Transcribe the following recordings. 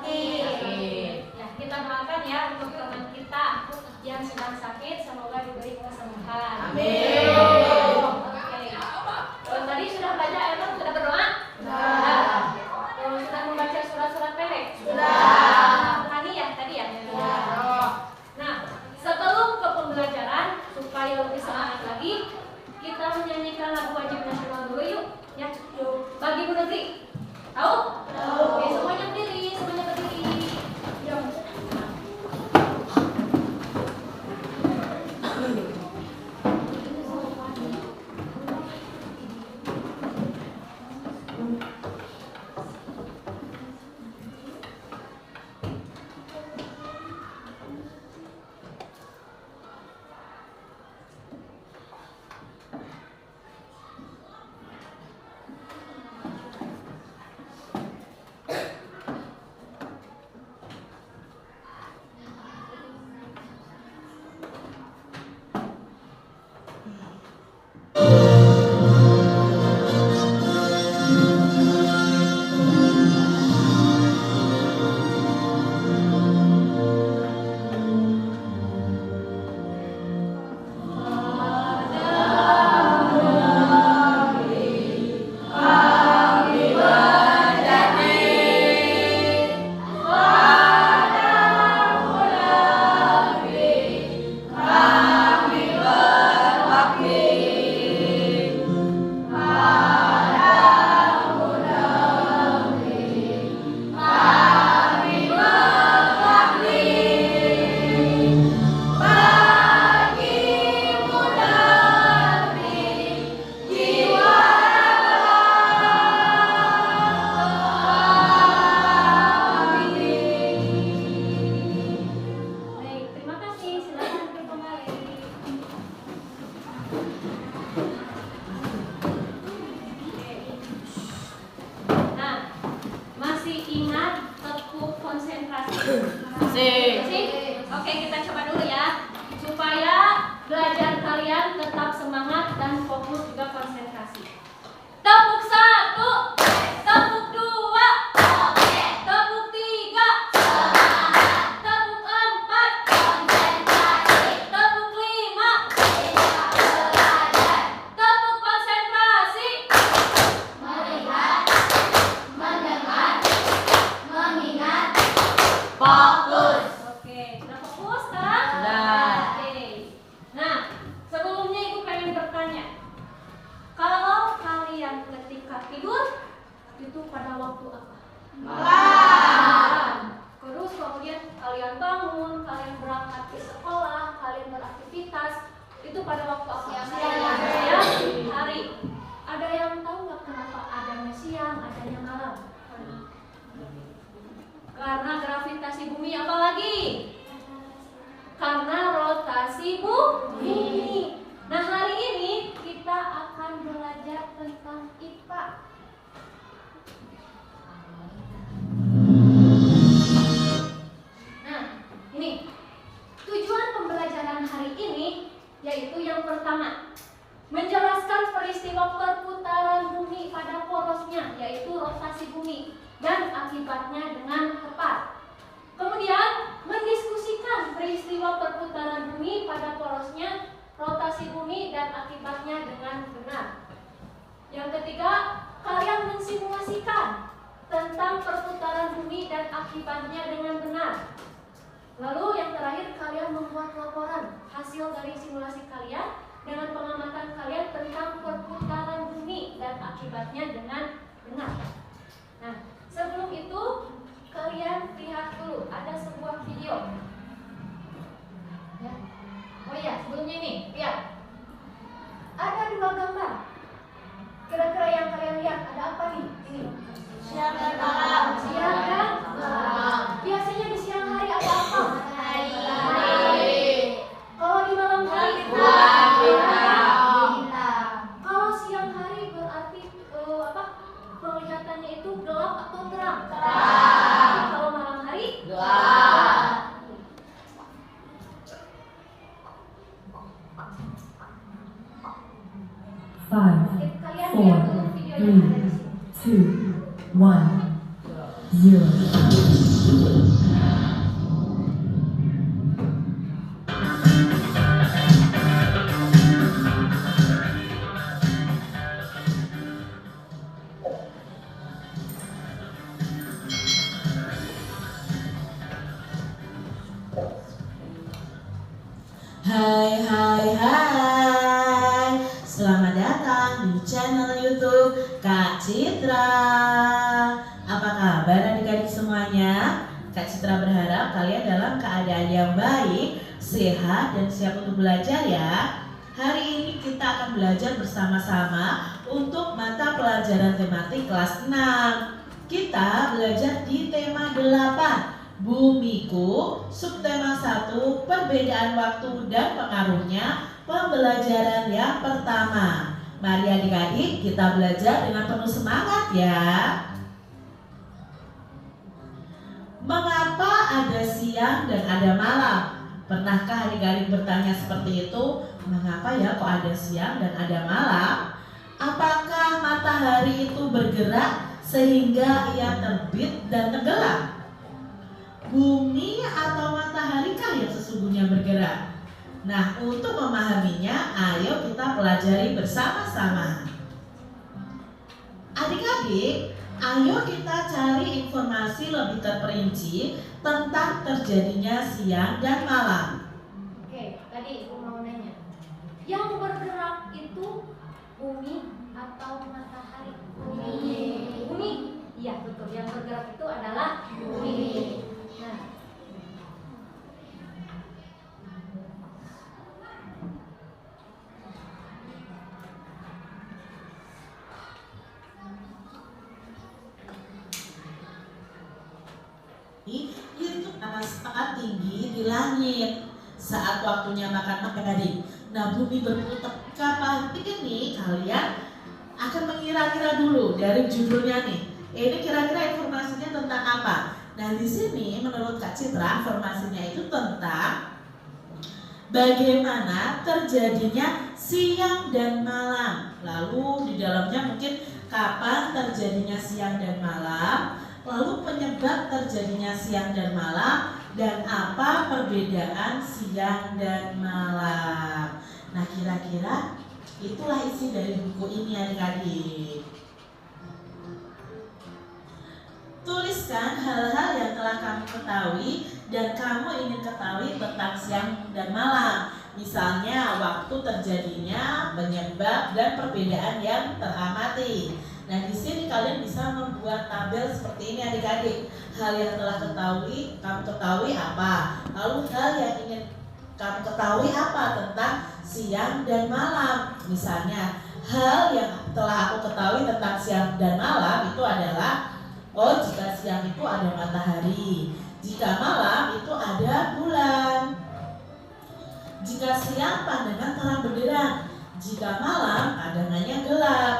Ya, kita doakan ya untuk teman kita yang sedang sakit, semoga diberi kesembuhan. Amin. Oke. Tadi sudah belajar ayat, sudah berdoa? Sudah membaca surat-surat pendek? Sudah. Tadi ya? Nah, sebelum ke pembelajaran, supaya lebih semangat lagi, kita menyanyikan lagu wajib nasional dulu yuk. Ya, yuk. Bagi Bu Negeri. Tahu? Oke, semuanya berdiri. Ya. zero. Hai, selamat datang di channel YouTube Kak Citra. Apa kabar adik-adik semuanya? Kak Citra berharap kalian dalam keadaan yang baik, sehat, dan siap untuk belajar ya. Hari ini kita akan belajar bersama-sama untuk mata pelajaran tematik kelas 6. Kita belajar di tema 8, Bumiku, subtema 1, perbedaan waktu dan pengaruhnya, pembelajaran yang pertama. Mari adik-adik kita belajar dengan penuh semangat ya. Mengapa ada siang dan ada malam? Pernahkah adik-adik bertanya seperti itu? Mengapa ya kok ada siang dan ada malam? Apakah matahari itu bergerak sehingga ia terbit dan tenggelam? Bumi atau matahari kah yang sesungguhnya bergerak? Nah, untuk memahaminya, ayo kita pelajari bersama-sama. Adik-adik, ayo kita cari informasi lebih terperinci tentang terjadinya siang dan malam. Oke, tadi Ibu mau nanya, yang bergerak itu bumi atau matahari? Bumi. Bumi? Iya betul, yang bergerak itu adalah bumi. Nah, itu panas sangat tinggi di langit saat waktunya makan adik. Nah, bumi berputar. Kapan ini kalian akan mengira-kira dulu dari judulnya nih. Ini kira-kira informasinya tentang apa? Nah, di sini menurut Kak Citra informasinya itu tentang bagaimana terjadinya siang dan malam. Lalu di dalamnya mungkin kapan terjadinya siang dan malam, lalu penyebab terjadinya siang dan malam, dan apa perbedaan siang dan malam. Nah, kira-kira itulah isi dari buku ini adik-adik. Tuliskan hal-hal yang telah kamu ketahui dan kamu ingin ketahui tentang siang dan malam. Misalnya waktu terjadinya, penyebab, dan perbedaan yang teramati. Nah, di sini kalian bisa membuat tabel seperti ini adik-adik. Hal yang telah kamu ketahui apa? Lalu hal yang ingin kamu ketahui apa tentang siang dan malam. Misalnya, hal yang telah aku ketahui tentang siang dan malam itu adalah, oh, jika siang itu ada matahari, jika malam itu ada bulan. Jika siang pandangan terang benderang, jika malam pandangannya gelap.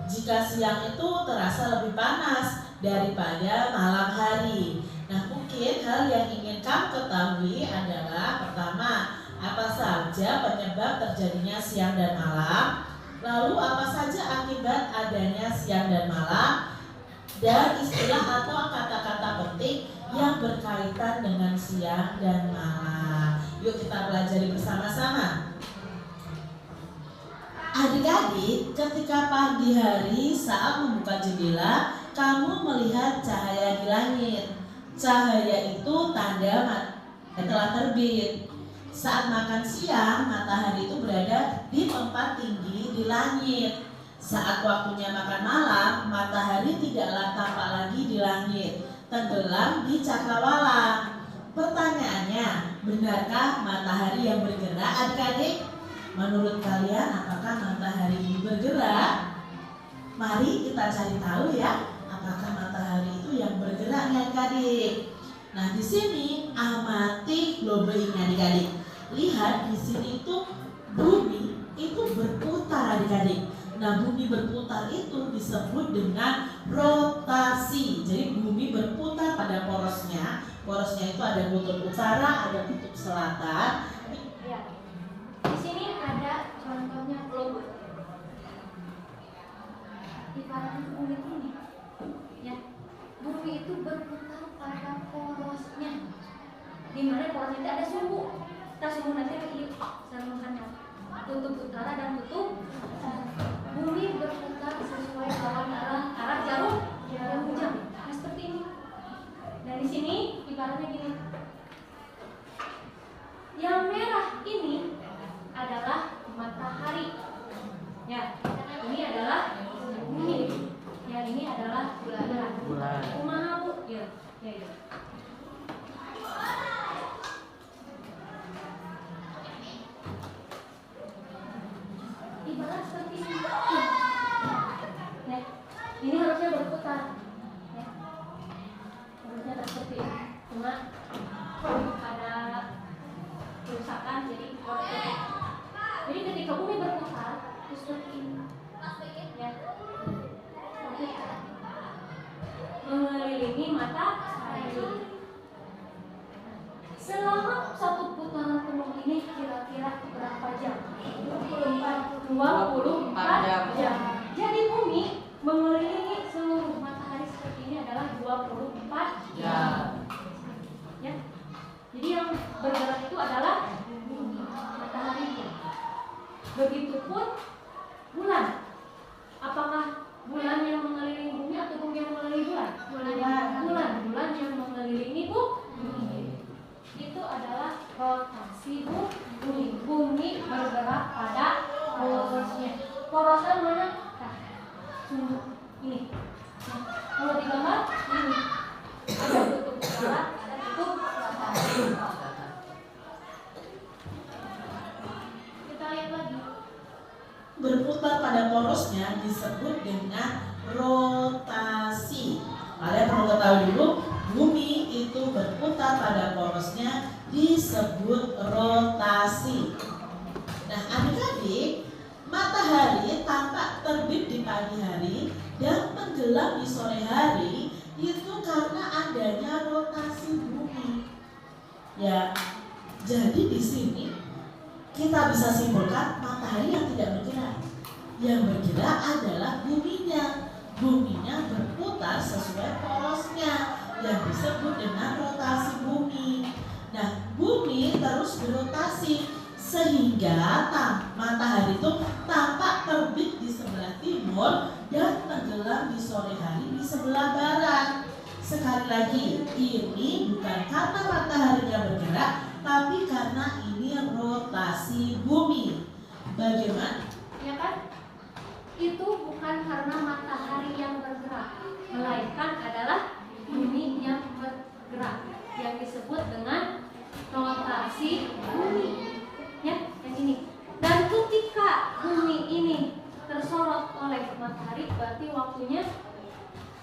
Jika siang itu terasa lebih panas daripada malam hari. Nah, mungkin hal yang ingin kamu ketahui adalah pertama, apa saja penyebab terjadinya siang dan malam, lalu apa saja akibat adanya siang dan malam, dan istilah atau kata-kata penting yang berkaitan dengan siang dan malam. Yuk kita pelajari bersama-sama. Adik-adik, ketika pagi hari saat membuka jendela, kamu melihat cahaya di langit. Cahaya itu tanda matahari telah terbit. Saat makan siang, matahari itu berada di tempat tinggi di langit. Saat waktunya makan malam, matahari tidaklah tampak lagi di langit, tenggelam di cakrawala. Pertanyaannya, benarkah matahari yang bergerak adik-adik? Menurut kalian, apakah matahari ini bergerak? Mari kita cari tahu ya, apakah matahari itu yang bergerak nih adik-adik. Nah, di sini amati globe ini adik-adik. Lihat di sini itu bumi itu berputar adik-adik. Nah, bumi berputar itu disebut dengan rotasi. Jadi bumi berputar pada porosnya. Porosnya itu ada kutub utara, ada kutub selatan. ya. Di sini ada contohnya globe. Ibaratnya bumi ini, ya. Bumi itu itu berputar pada porosnya. Di mana porosnya itu ada sumbu. Kita sumbu nanti begini, sambungkan tutup utara dan tutup bumi berputar sesuai lawan arah jarum jam. Nah, seperti ini. Dan di sini ibaratnya gini. Yang merah ini adalah matahari. Ya, ini adalah bumi. Yang ini adalah bulan. Kumaha Bu? Ya. Ibarat seperti ini. Nah, ini harusnya berputar. Ya. Harusnya seperti ini. Cuma ada kerusakan jadi berputar. Jadi ketika bumi berputar, terus seperti ini. Ya. Mengelilingi matahari. Selama satu putaran penuh ini kira-kira berapa jam? 24 jam. Jadi bumi mengelilingi seluruh matahari seperti ini adalah 24 jam. Ya. Jadi yang bergerak itu adalah matahari. Begitupun bulan. Apakah bulan yang mengelilingi bumi atau bumi yang mengelilingi bulan? Bulan yang mengelilingi bumi. Itu adalah rotasi bumi. Bumi bergerak pada porosnya. Porosnya mana? Nah, ini. Kalau digambar ini ada tutup utara, ada tutup selatan. Kita lihat lagi. Berputar pada porosnya disebut dengan rotasi. Kalian perlu ketahui dulu, bumi itu berputar pada porosnya disebut rotasi. Nah, adik-adik, matahari tampak terbit di pagi hari dan tenggelam di sore hari itu karena adanya rotasi bumi. Ya, jadi di sini kita bisa simpulkan matahari yang tidak bergerak. Yang bergerak adalah buminya. Buminya berputar sesuai porosnya yang disebut dengan rotasi bumi. Nah, bumi terus berotasi sehingga matahari itu tampak terbit di sebelah timur dan tenggelam di sore hari di sebelah barat. Sekali lagi, ini bukan karena mataharinya bergerak, tapi karena ini rotasi bumi. Bagaimana? Ya kan? Itu bukan karena matahari yang bergerak, melainkan adalah bumi yang bergerak, yang disebut dengan rotasi bumi. Ya, yang ini. Dan ketika bumi ini tersorot oleh matahari, berarti waktunya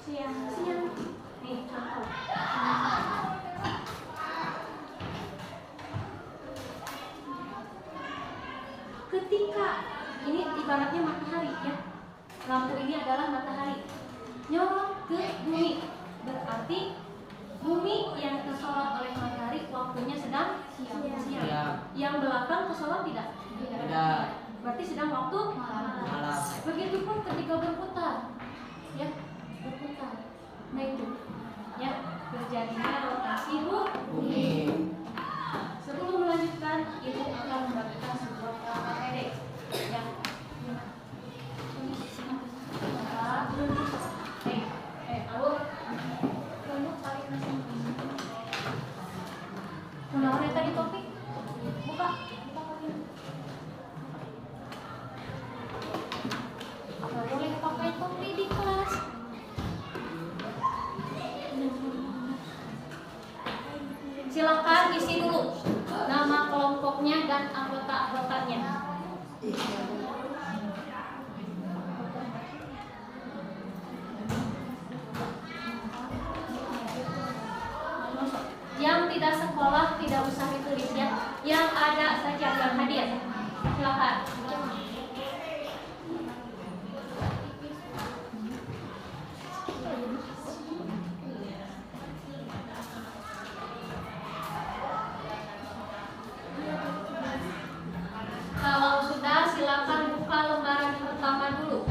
siang. Nih, contoh. Ketika ini ibaratnya matahari, ya, lampu ini adalah matahari nyorot ke bumi, berarti bumi yang tersorot oleh matahari waktunya sedang siang. Yang belakang tersorot tidak? Berarti sedang waktu malam. Begitupun ketika berputar, ya, berputar. Nah itu, ya, terjadinya rotasi bumi. Sebelum melanjutkan, ibu akan membagikan sebuah kata pendek. Ya. Alur. Kamu tarik nasi. Menawarnya tadi topik. Buka topik. Nggak boleh pakai topi di kelas. Silakan isi dulu nama kelompoknya dan anggota-anggotanya. Yang tidak sekolah tidak usah ditulis, ya. Yang ada saja yang hadir. Silakan. Kalau sudah, silakan buka lembaran pertama dulu.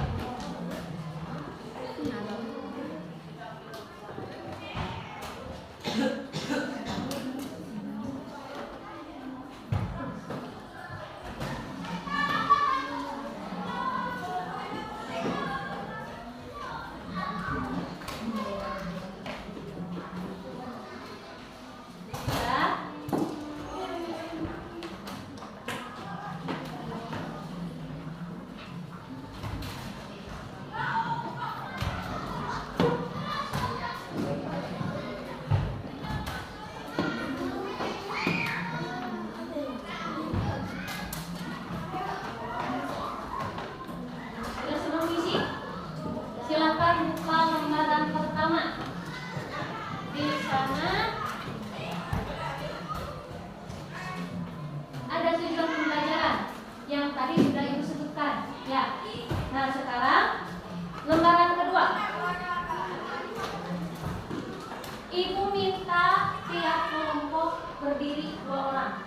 Ibu minta tiap kelompok berdiri 2 orang.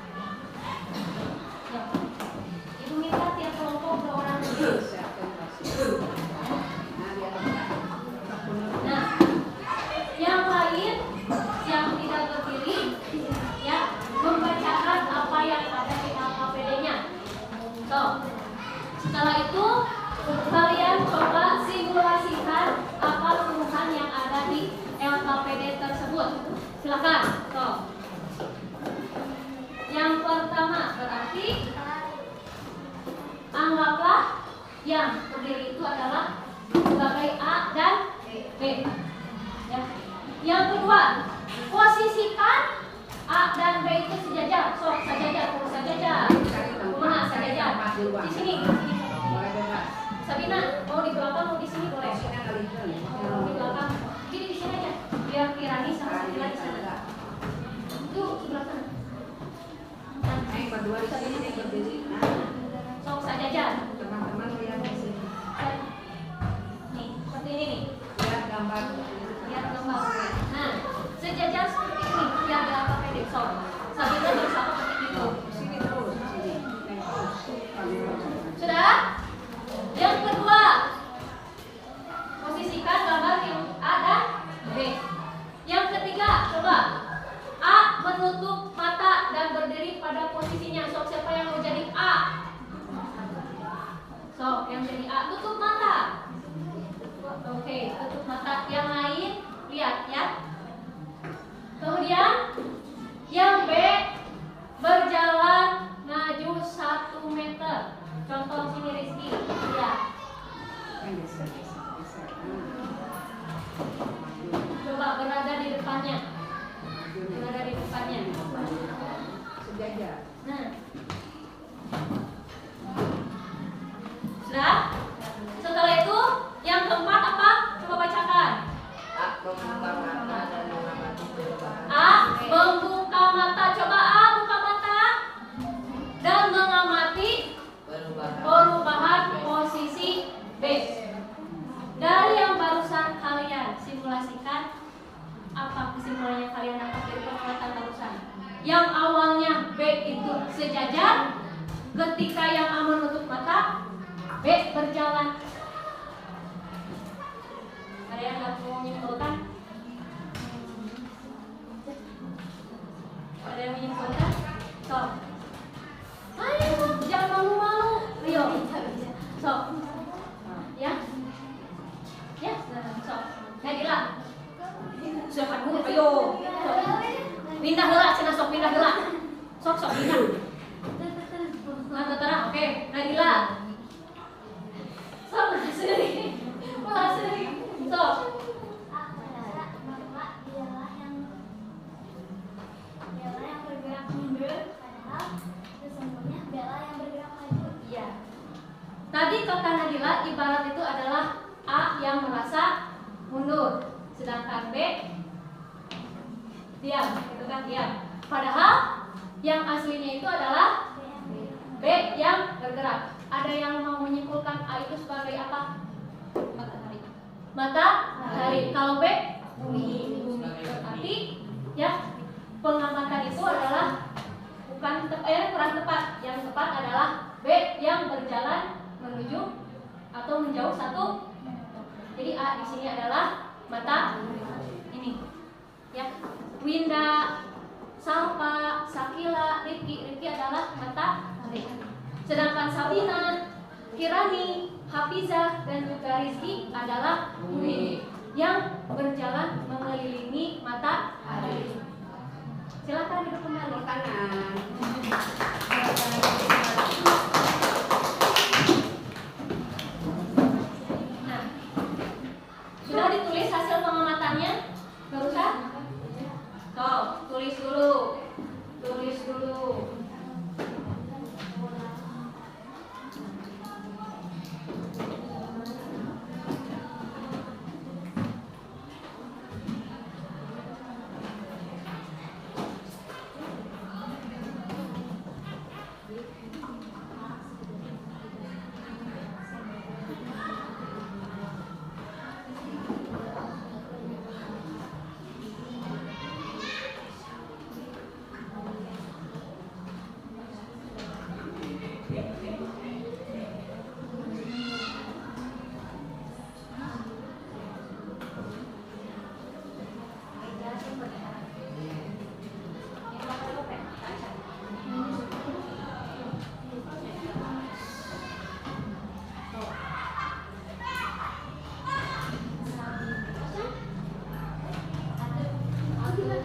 Ya. Ibu minta tiap kelompok 2 orang berdiri. Nah, yang lain yang tidak berdiri, ya, membacakan apa yang ada di LKPD-nya. So, setelah itu kalian coba simulasikan apa rumusan yang ada di LKPD tersebut. Silakan. So, yang pertama berarti anggaplah yang berdiri itu adalah sebagai A dan B. Ya. Yang kedua, posisikan A dan B itu sejajar. So, sejajar, sejajar. Kumaha sejajar? Di sini. Sabina, mau di belakang, mau di sini boleh. Mau di belakang. Jadi di sini aja. Biar Kirani sama Sabila di sana. Itu sebelah sana. Berdua di sini berdiri. Sok sejajar. Teman-teman lihat di sini. Nih, seperti ini nih. Lihat gambar. Lihat gambar. Nah, sejajar seperti ini. Biar di LKPD. Sok. Sabila berusaha seperti itu. Sini terus, sini. Sudah? Yang kedua, posisikan gambar yang A dan B. Yang ketiga, coba A menutup mata dan berdiri pada posisinya. Sok, siapa yang mau jadi A? Sok, yang jadi A tutup mata. Oke, tutup mata. Yang lain lihat ya. Kemudian yang B berjalan maju 1 meter. Contoh sini Rizky, lihat. Coba berada di depannya. Berada di depannya. Sejajar. Nah. Sudah? Setelah itu, yang keempat apa? Coba bacakan. A membuka mata. Coba A buka mata dan mengamati perubahan posisi B. Dari yang barusan kalian simulasikan, apa kesimpulannya kalian dapat dari pengamatan barusan? Yang awalnya B itu sejajar, ketika yang A menutup mata, B berjalan. Ada yang nggak mau menyimpulkan? Ada yang menyimpulkan? So, ayo, jangan malu-malu. Ayo, so, ya, ya, so, Nadila, siapa dulu? Ayo, so, pindah heula, cina sok pindah heula, sok pindah. Mantap terang, oke, Nadila, so, sendiri, so. Tadi kata Nadila, ibarat itu adalah A yang merasa mundur, sedangkan B diam, itu kan diam. Padahal yang aslinya itu adalah B yang bergerak. Ada yang mau menyimpulkan A itu sebagai apa? Matahari. Matahari. Kalau B bumi. Berarti ya pengamatan itu adalah bukan kurang tepat. Yang tepat adalah B yang berjalan menuju atau menjauh 1. Jadi A di sini adalah mata ini. Ya. Winda, Salpa, Sakila, Rifki adalah matahari. Sedangkan Sabina, Kirani, Hafizah dan juga Rizky adalah bumi yang berjalan mengelilingi matahari. Silakan duduk kembali kanan. Nah, sudah ditulis hasil pengamatannya barusan? Tuh, tulis dulu.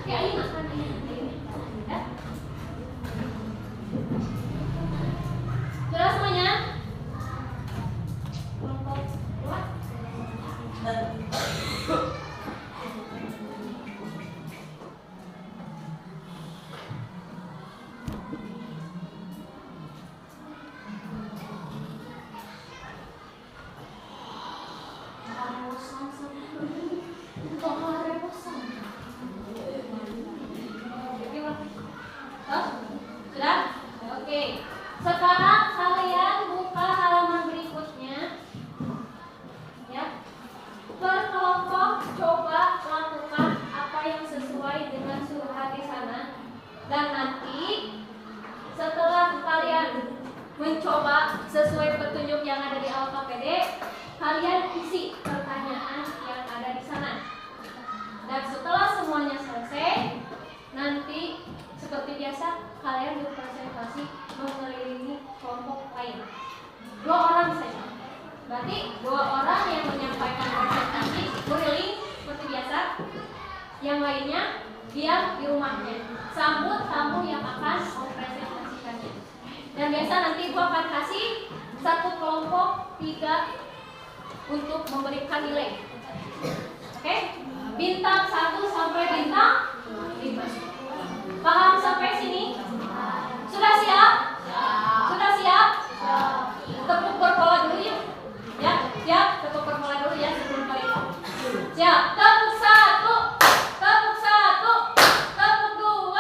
Kayak ayo makan ya. Sudah semuanya? Kelompok dua. Sudah? Oke. Sekarang kalian buka halaman berikutnya. Ya. Berkelompok coba lakukan apa yang sesuai dengan surat di sana. Dan nanti setelah kalian mencoba sesuai petunjuk yang ada di LKPD, kalian isi pertanyaan yang ada di sana. Dan setelah semuanya selesai, nanti seperti biasa kalian berpresentasi mengelilingi kelompok lain. 2 orang saja. Berarti 2 orang yang menyampaikan presentasi keliling seperti biasa. Yang lainnya diam di rumahnya. Sambut tamu yang akan mempresentasikannya. Dan biasa nanti gua akan kasih satu kelompok 3 untuk memberikan nilai. Oke? Bintang 1 sampai bintang 5. Paham sampai sini? Sudah siap? Sudah siap? Tepuk berpola dulu yuk. Ya, siap. Tepuk berpola dulu ya sebelum kalian. Siap. Tepuk 1, tepuk 1, tepuk 2,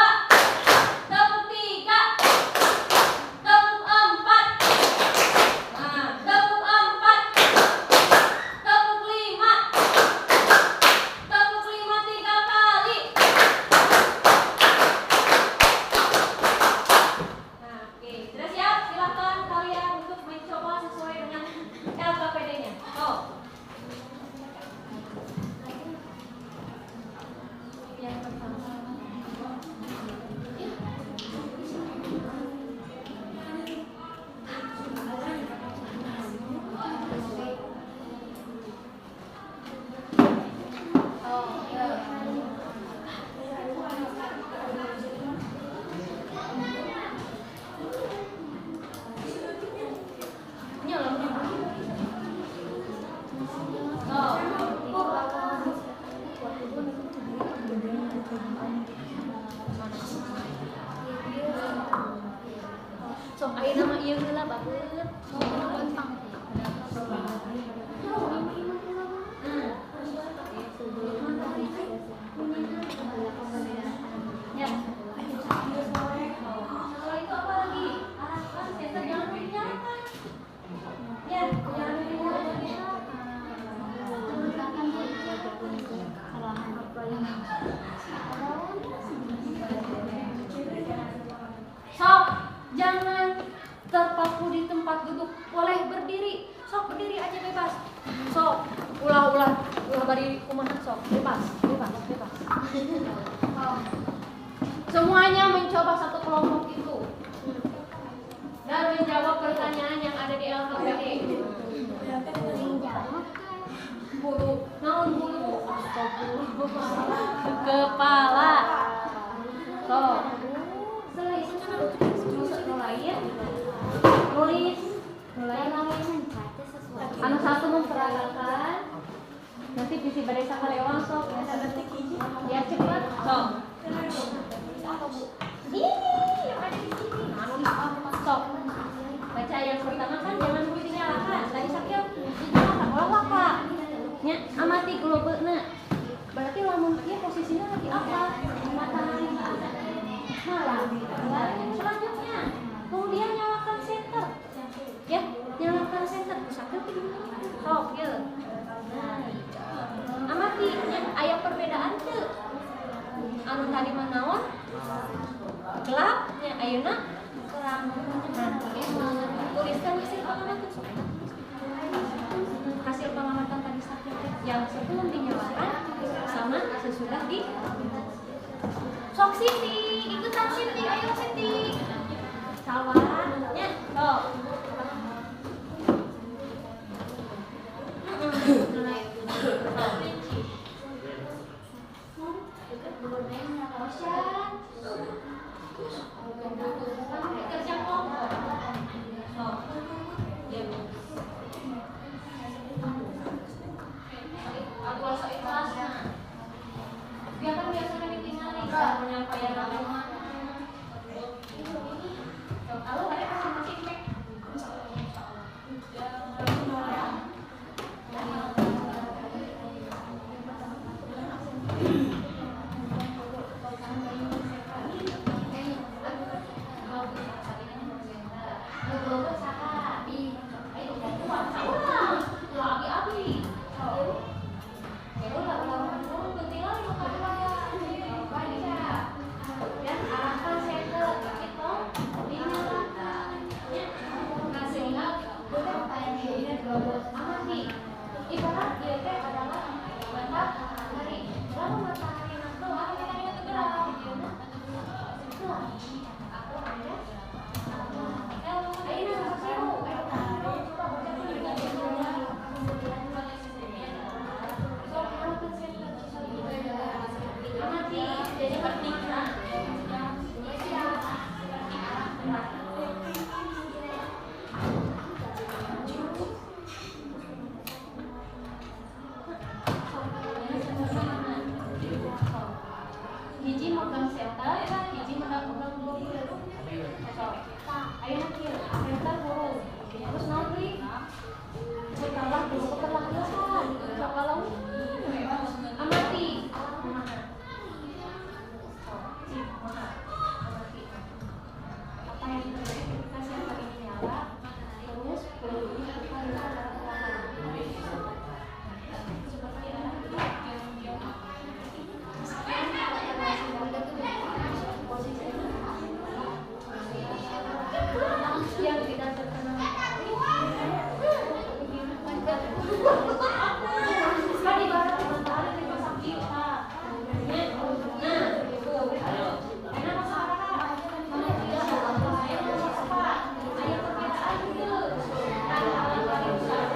tepuk 3, tepuk 4. Nah, tepuk 4, tepuk 5, tepuk 5 3 kali. Nah, oke, sudah siap? Silakan kalian untuk mencoba sesuai dengan LKPD-nya. Oh. Yang pertama. Oh, ya. Sok aya nama ieu heula bagus. Ya. Kalau itu apa lagi? Arahkan senter jangan dinyalakan. Ya, jangan dinyalakan. Sok, jangan terpaku di tempat duduk. Boleh berdiri. Sok berdiri aja bebas. Sok, ulah bari kumaha sok, bebas. Semuanya mencoba satu kelompok itu dan menjawab pertanyaan yang ada di LKPD. Bulu, naon bulu? Kepala. Sok. Nulis. Anu satu memperagakan. Nanti bisi badai sakalewang sok. Ya cepat. Sok. Ini yang ada di sini. Sok. Baca yang pertama kan jangan dulu dinyalakan. Tadi sakit dinyalakan. Olah Pak. Nya amati globeuna. Berarti lamun ieu posisinya lagi apa? Matahari malam. Selanjutnya, kemudian nyalakan senter. Ya, nyalakan senter. Sakit sok ieu. Amati aya perbedaan teu? Anu tadi mah naon? Gelap, nya ayeuna terang. Nah, tuliskan hasil pengamatan sok. Hasil pengamatan tadi sakit yang sebelum dinyalakan sama sesudah di sok Siti, ikutan Siti, ayo Siti. Sawarnya, sok. Tasya. Kerja kelompok. Aku rasa ikhlasnya. Dia kan biasanya ditinggal nih penyampaian agama. Kalau ada masing-masing cek. Ibarat dia teh adalah matahari. Lalu matahari itu akhirnya tergerak. Aku ada. Ayo jadi penting. Hiji megang senter, hiji megang bulu. Ayo nanti, senter bulu. Terus nanti, setelah bulu keberlanggasan, kalau amati. Apa yang kasih yang paling nyala, terus bulu yang tidak terkenal kan ibarat matahari di masa kita. Nah, itu enak masyarakat mana tidak bahaya apa ayat perbedaan itu dan hal yang besar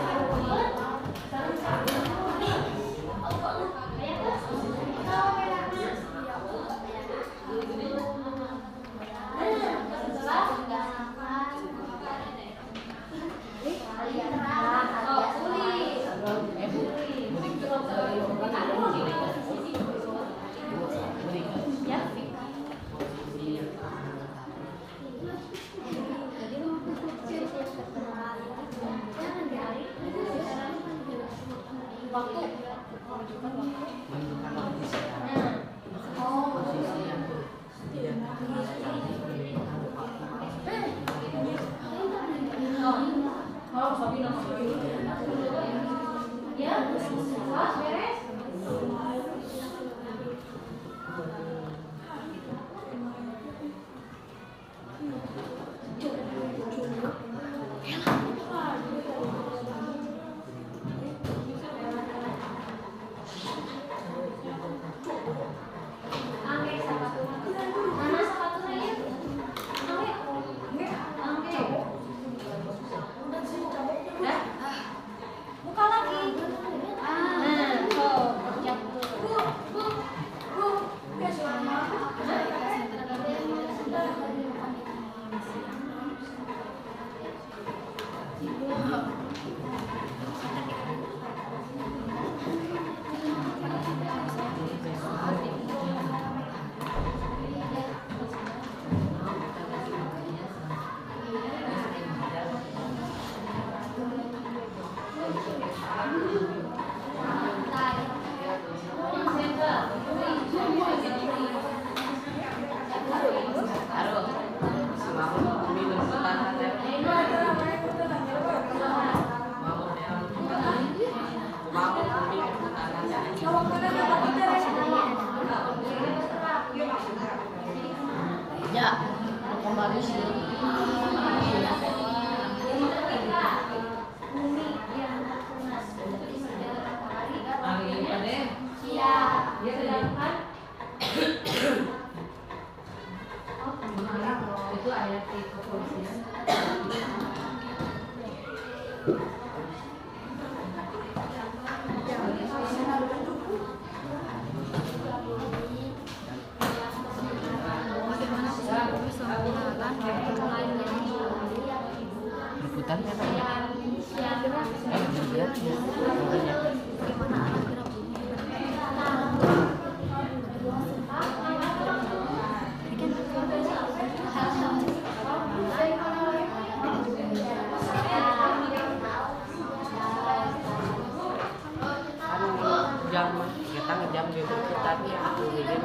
Itu ayat kepolisian. Siapnya apa? Jam kita ngejam gitu tapi aku ngejam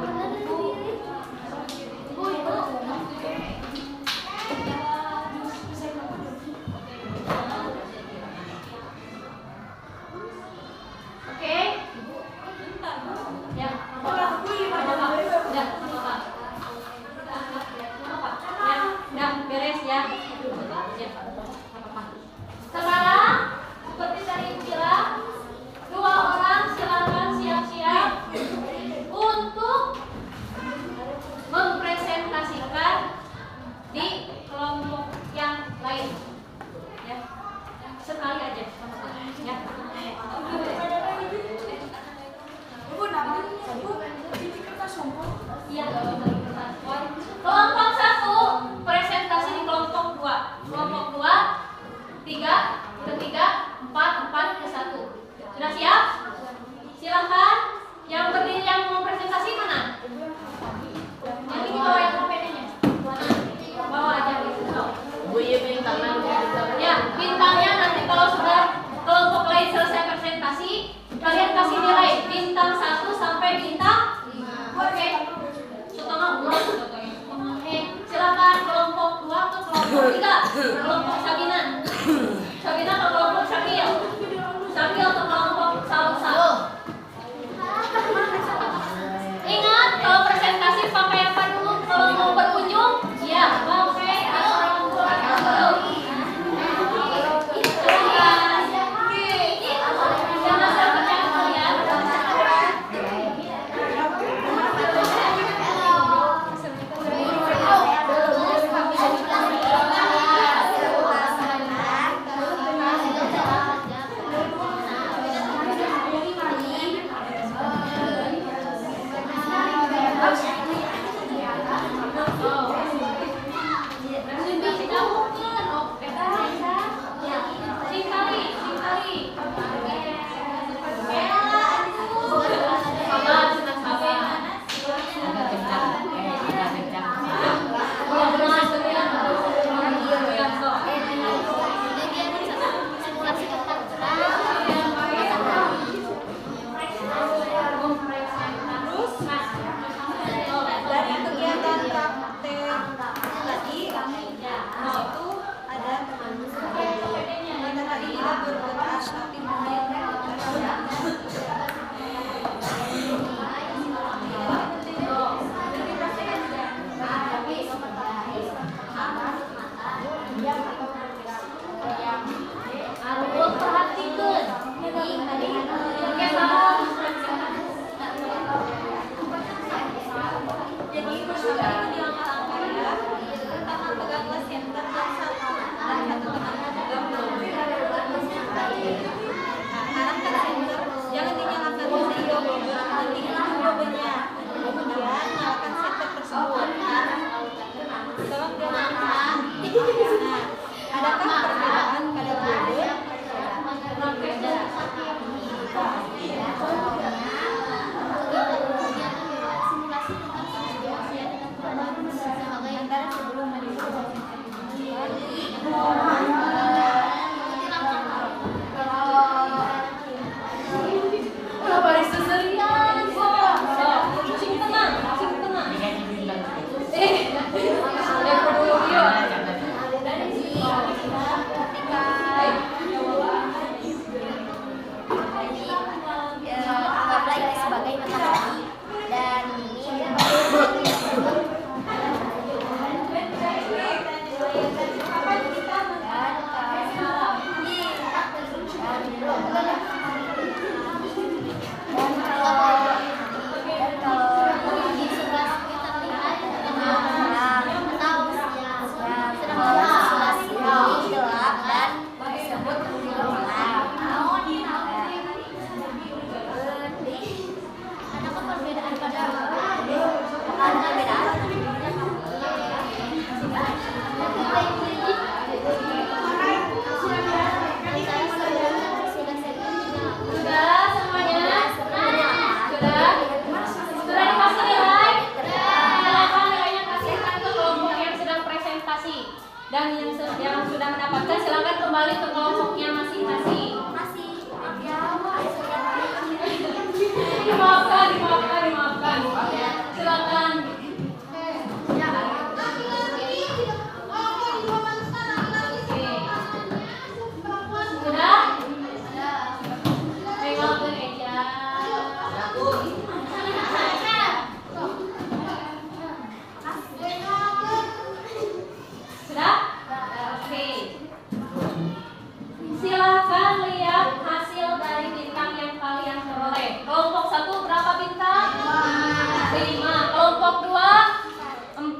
Oke. Ya, apa-apa. Ya, apa-apa. Ya, udah beres ya. Ya, apa-apa. Sekarang seperti tadi bilang, 2 orang silakan siap-siap untuk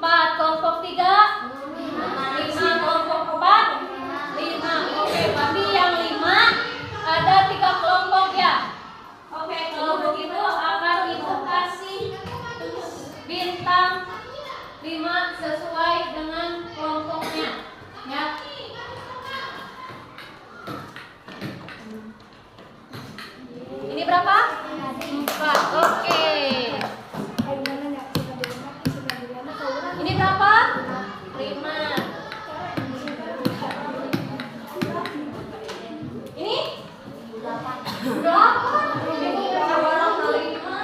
4, kelompok 3, 5, kelompok 4, 5. Oke, tapi yang 5 ada 3 kelompok ya. Oke, kalau begitu akan Ibu kasih bintang 5 sesuai dengan kelompoknya ya. Ini berapa? 4. Oke. Ini berapa? 5. Ini? 8. Ini berapa kali 5?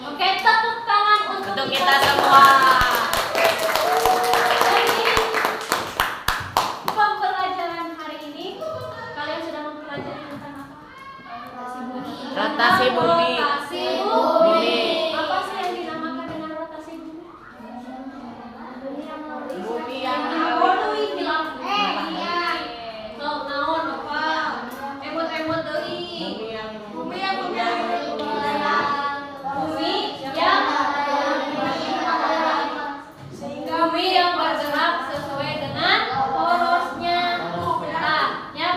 Oke, tepuk tangan untuk kita semua. Jadi, pembelajaran hari ini kalian sudah mempelajari tentang apa? Rotasi bumi. Rotasi bumi. Apa sih yang dinamakan dengan rotasi bumi? Bumi yang Bumi bilang. So, naon apa? Emot-emot deui. Bumi yang bergerak sesuai dengan porosnya. Nah, ya.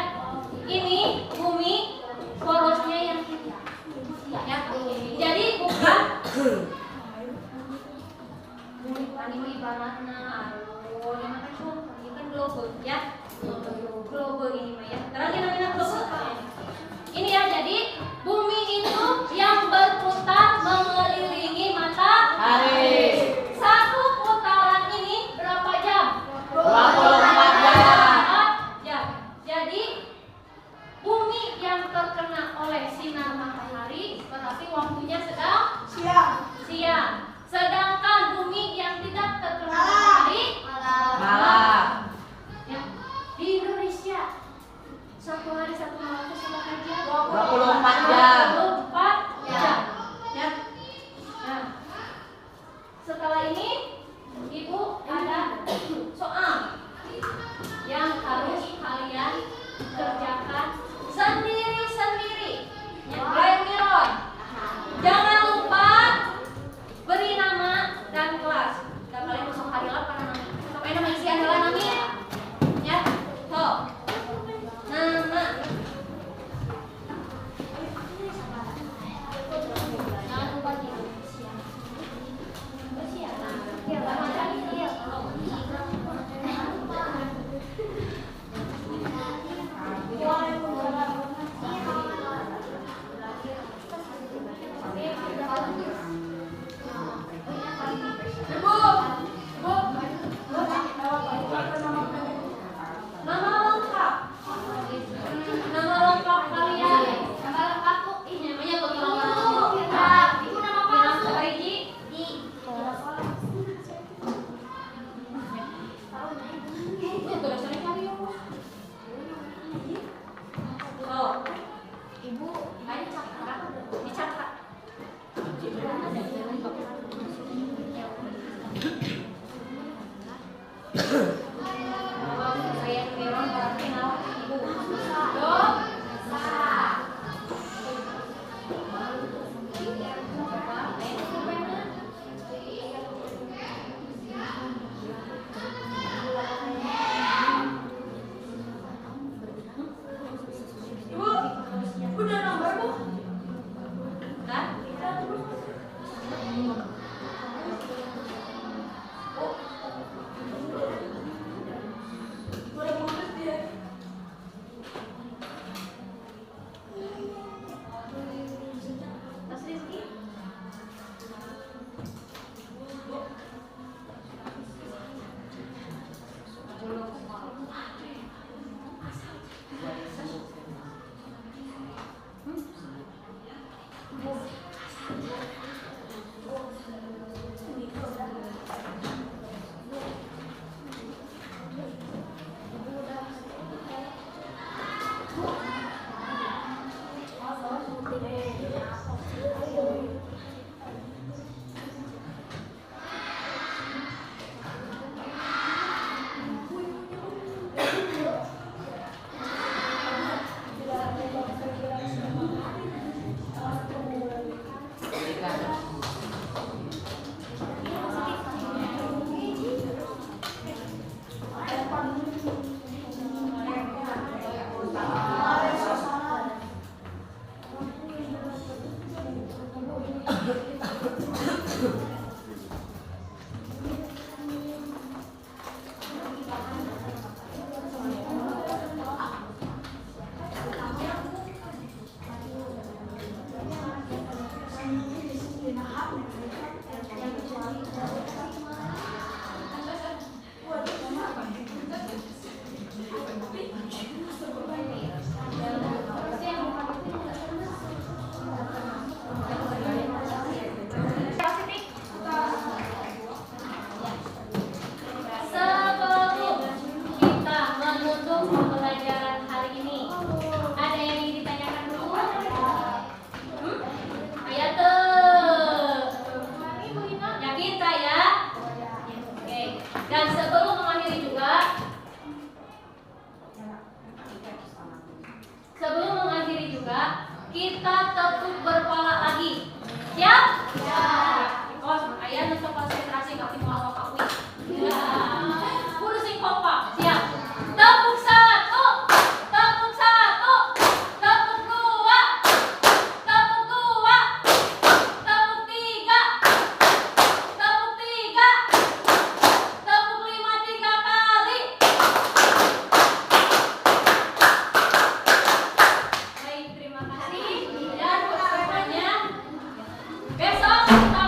Ini bumi porosnya yang tinggi. Ya. Jadi bukan ini ibaratna ini mah kan globe ya. Globe ini mah ya. Terangin namanya globe. Ini ya, jadi bumi itu yang berputar mengelilingi matahari. Satu putaran ini berapa jam? 24 jam. Ya. Jadi bumi yang terkena oleh sinar matahari berarti waktunya sedang siang. Sedangkan bumi yang tidak terkena matahari Malam. Ya. Di Indonesia satu hari satu malam itu berapa jam? 24 jam. 24 jam. Ya. Nah, setelah ini Ibu ada soal yang harus kalian kerjakan sendiri-sendiri. Ya, Miron. Jangan lupa beri nama dan kelas. Dan kalian masuk harilah karena nama isi adalah nami. Ya. So. Nama. Jangan lupa siang. Nama lengkap. Nama lengkap kalian. Nama lengkapku ini namanya betul. Ibu nama apa? Sabariji. Ibu, ada cakra. Dicakra. Saya Miron berarti nama ibu. Ibu, udah nomor bu? Kan? Tas Rizky? Sebelum kita menutup pembelajaran hari ini, ada yang ingin ditanyakan dulu? Ayo tuh. Yakin tak ya? Oke. Dan sebelum mengakhiri juga, kita tepuk berpala lagi. Siap? Siap. Oh, ayah untuk konsentrasi kasih mau apa wih. Kudu sing kompak. Siap. Tepuk 1, tepuk 1, tepuk 2, tepuk 2, tepuk 3, tepuk 3, tepuk 5 3 kali. Baik, terima kasih. Dan semuanya besok kita